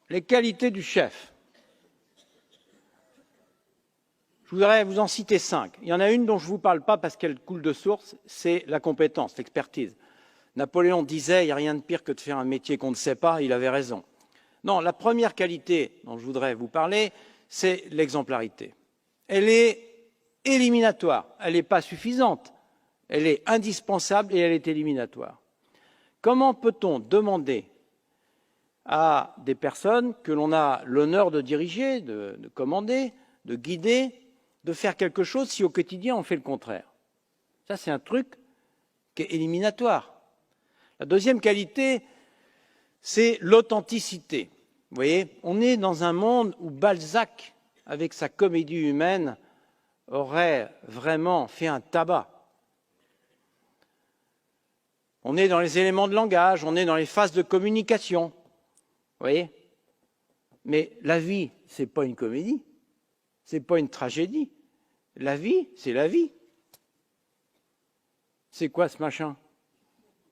Les qualités du chef. Je voudrais vous en citer 5. Il y en a une dont je ne vous parle pas parce qu'elle coule de source, c'est la compétence, l'expertise. Napoléon disait, il n'y a rien de pire que de faire un métier qu'on ne sait pas, il avait raison. Non, la première qualité dont je voudrais vous parler, c'est l'exemplarité. Elle est éliminatoire, elle n'est pas suffisante, elle est indispensable et elle est éliminatoire. Comment peut-on demander à des personnes que l'on a l'honneur de diriger, de commander, de guider, de faire quelque chose si au quotidien on fait le contraire? Ça, c'est un truc qui est éliminatoire. La deuxième qualité, c'est l'authenticité. Vous voyez, on est dans un monde où Balzac, avec sa comédie humaine, aurait vraiment fait un tabac. On est dans les éléments de langage, on est dans les phases de communication. Vous voyez? Mais la vie, ce n'est pas une comédie, ce n'est pas une tragédie. La vie, c'est la vie. C'est quoi ce machin?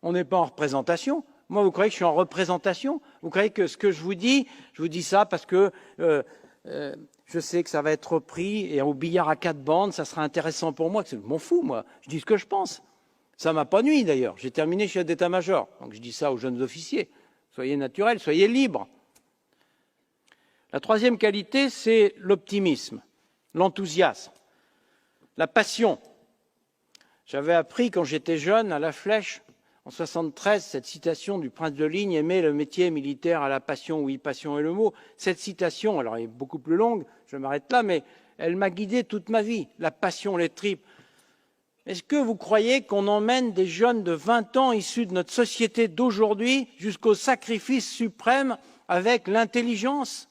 On n'est pas en représentation. Moi, vous croyez que je suis en représentation? Vous croyez que ce que je vous dis ça parce que je sais que ça va être repris et au billard à 4 bandes, ça sera intéressant pour moi. Je m'en fous, moi. Je dis ce que je pense. Ça m'a pas nui, d'ailleurs. J'ai terminé chef d'état-major. Donc je dis ça aux jeunes officiers. Soyez naturels, soyez libres. La troisième qualité, c'est l'optimisme, l'enthousiasme, la passion. J'avais appris quand j'étais jeune à La Flèche, en 73, cette citation du prince de Ligne, aimer le métier militaire à la passion, oui, passion est le mot. Cette citation, alors elle est beaucoup plus longue, je m'arrête là, mais elle m'a guidé toute ma vie. La passion, les tripes. Est-ce que vous croyez qu'on emmène des jeunes de 20 ans issus de notre société d'aujourd'hui jusqu'au sacrifice suprême avec l'intelligence?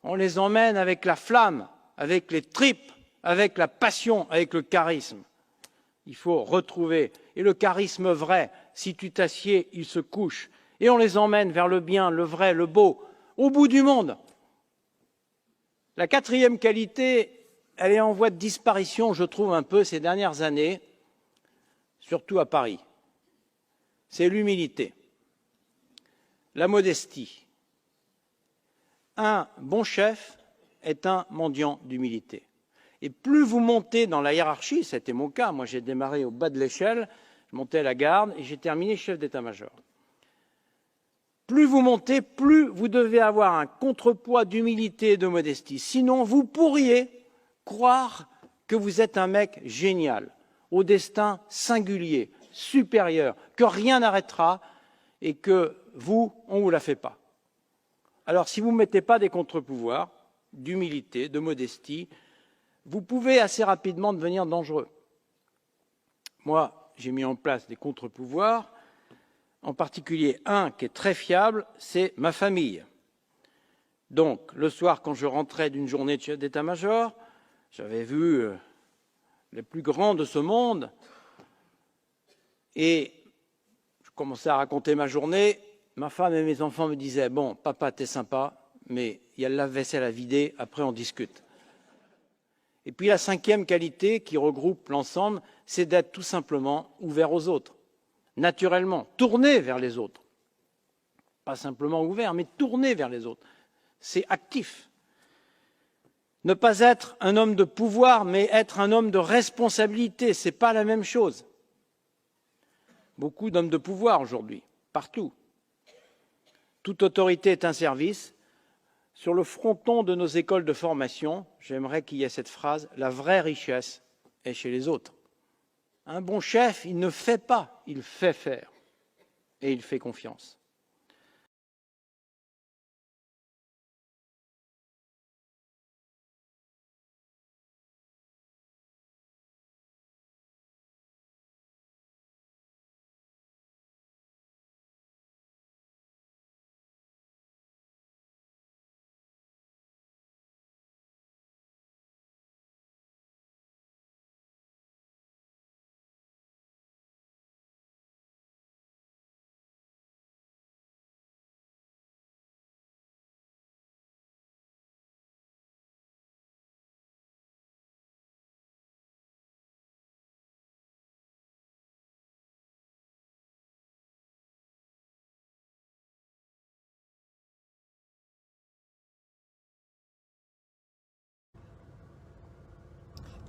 On les emmène avec la flamme, avec les tripes, avec la passion, avec le charisme. Il faut retrouver. Et le charisme vrai, si tu t'assieds, il se couche. Et on les emmène vers le bien, le vrai, le beau, au bout du monde. La quatrième qualité, elle est en voie de disparition, je trouve, un peu ces dernières années, surtout à Paris. C'est l'humilité, la modestie. Un bon chef est un mendiant d'humilité. Et plus vous montez dans la hiérarchie, c'était mon cas, moi j'ai démarré au bas de l'échelle, je montais à la garde et j'ai terminé chef d'état-major. Plus vous montez, plus vous devez avoir un contrepoids d'humilité et de modestie. Sinon, vous pourriez croire que vous êtes un mec génial, au destin singulier, supérieur, que rien n'arrêtera et que vous, on ne vous la fait pas. Alors, si vous ne mettez pas des contre-pouvoirs d'humilité, de modestie, vous pouvez assez rapidement devenir dangereux. Moi, j'ai mis en place des contre-pouvoirs, en particulier un qui est très fiable, c'est ma famille. Donc, le soir, quand je rentrais d'une journée de chef d'état-major, j'avais vu les plus grands de ce monde et je commençais à raconter ma journée. Ma femme et mes enfants me disaient « Bon, papa, t'es sympa, mais il y a le lave-vaisselle à vider, après on discute ». Et puis la cinquième qualité qui regroupe l'ensemble, c'est d'être tout simplement ouvert aux autres, naturellement, tourné vers les autres. Pas simplement ouvert, mais tourné vers les autres. C'est actif. Ne pas être un homme de pouvoir, mais être un homme de responsabilité, ce n'est pas la même chose. Beaucoup d'hommes de pouvoir aujourd'hui, partout. Toute autorité est un service. Sur le fronton de nos écoles de formation, j'aimerais qu'il y ait cette phrase, la vraie richesse est chez les autres. Un bon chef, il ne fait pas, il fait faire et il fait confiance.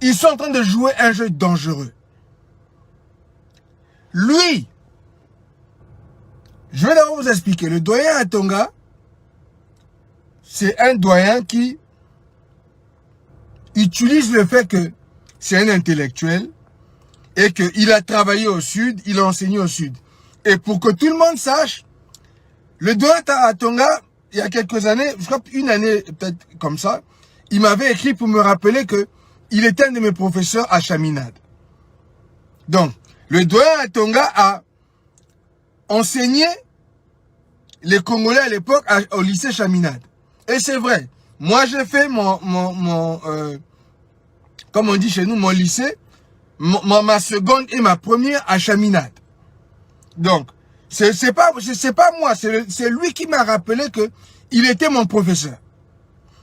Ils sont en train de jouer un jeu dangereux. Lui, je vais d'abord vous expliquer. Le doyen Atonga, c'est un doyen qui utilise le fait que c'est un intellectuel et qu'il a travaillé au Sud, il a enseigné au Sud. Et pour que tout le monde sache, le doyen Atonga, il y a quelques années, je crois une année peut-être comme ça, il m'avait écrit pour me rappeler que il était un de mes professeurs à Chaminade. Donc, le doyen Atonga a enseigné les Congolais à l'époque au lycée Chaminade. Et c'est vrai, moi j'ai fait comme on dit chez nous, mon lycée, ma seconde et ma première à Chaminade. Donc, c'est pas moi, c'est lui qui m'a rappelé que il était mon professeur.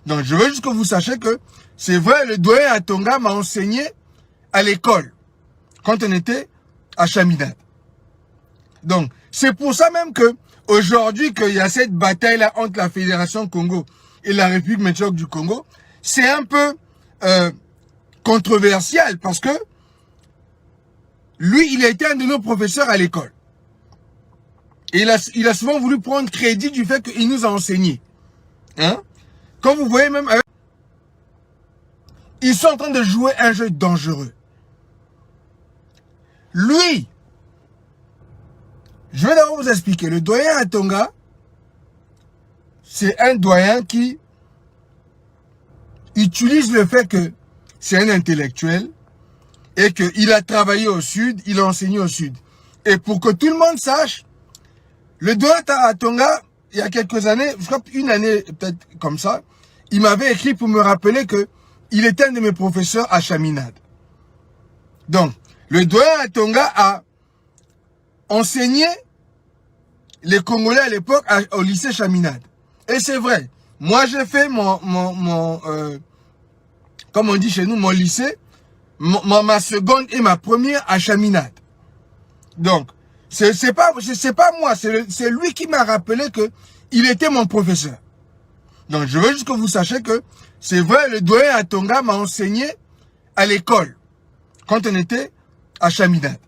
Donc, je veux juste que vous sachiez que c'est vrai, le doyen Atonga m'a enseigné à l'école quand on était à Chaminade. Donc, c'est pour ça même que aujourd'hui qu'il y a cette bataille-là entre la Fédération Congo et la République médiocre du Congo, c'est un peu controversial parce que lui, il a été un de nos professeurs à l'école. Et il a souvent voulu prendre crédit du fait qu'il nous a enseigné. Hein? Quand vous voyez même... Ils sont en train de jouer un jeu dangereux. Lui, je vais d'abord vous expliquer. Le doyen Atonga, c'est un doyen qui utilise le fait que c'est un intellectuel et qu'il a travaillé au Sud, il a enseigné au Sud. Et pour que tout le monde sache, le doyen Atonga, il y a quelques années, je crois une année peut-être comme ça, il m'avait écrit pour me rappeler que il était un de mes professeurs à Chaminade. Donc, le doyen Atonga a enseigné les Congolais à l'époque au lycée Chaminade. Et c'est vrai, moi j'ai fait comme on dit chez nous, mon lycée, ma seconde et ma première à Chaminade. Donc, c'est pas moi, c'est lui qui m'a rappelé que il était mon professeur. Donc, je veux juste que vous sachiez que c'est vrai, le doyen Atonga m'a enseigné à l'école quand on était à Chaminade.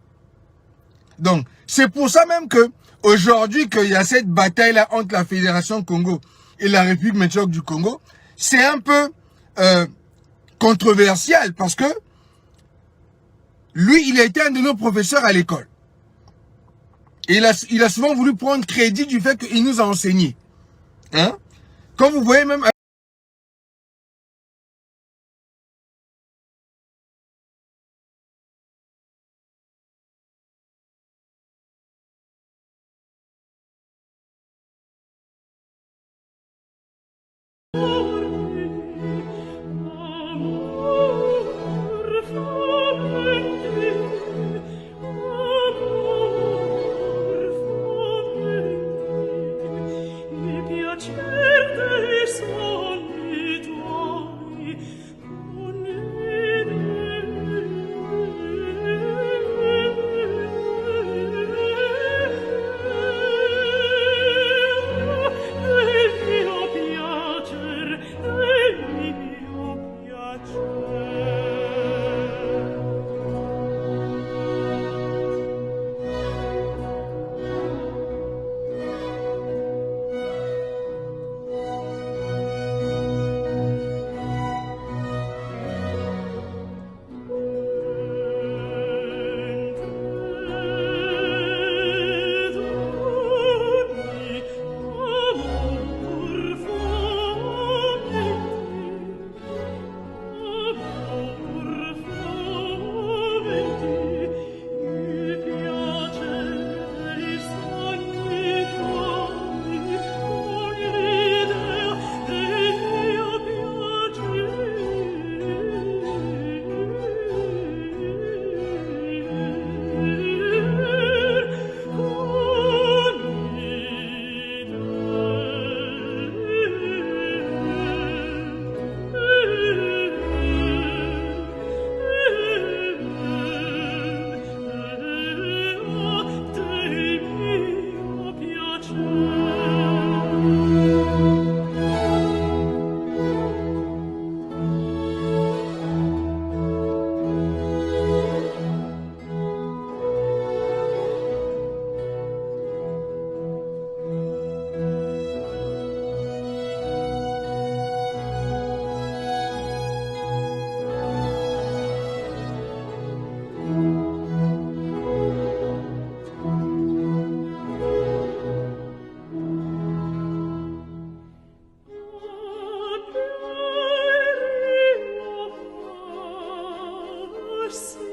Donc, c'est pour ça même que aujourd'hui qu'il y a cette bataille-là entre la Fédération Congo et la République médiocre du Congo, c'est un peu controversial parce que lui, il a été un de nos professeurs à l'école. Et il a souvent voulu prendre crédit du fait qu'il nous a enseigné. Hein? Quand vous voyez même... Piacere varsın.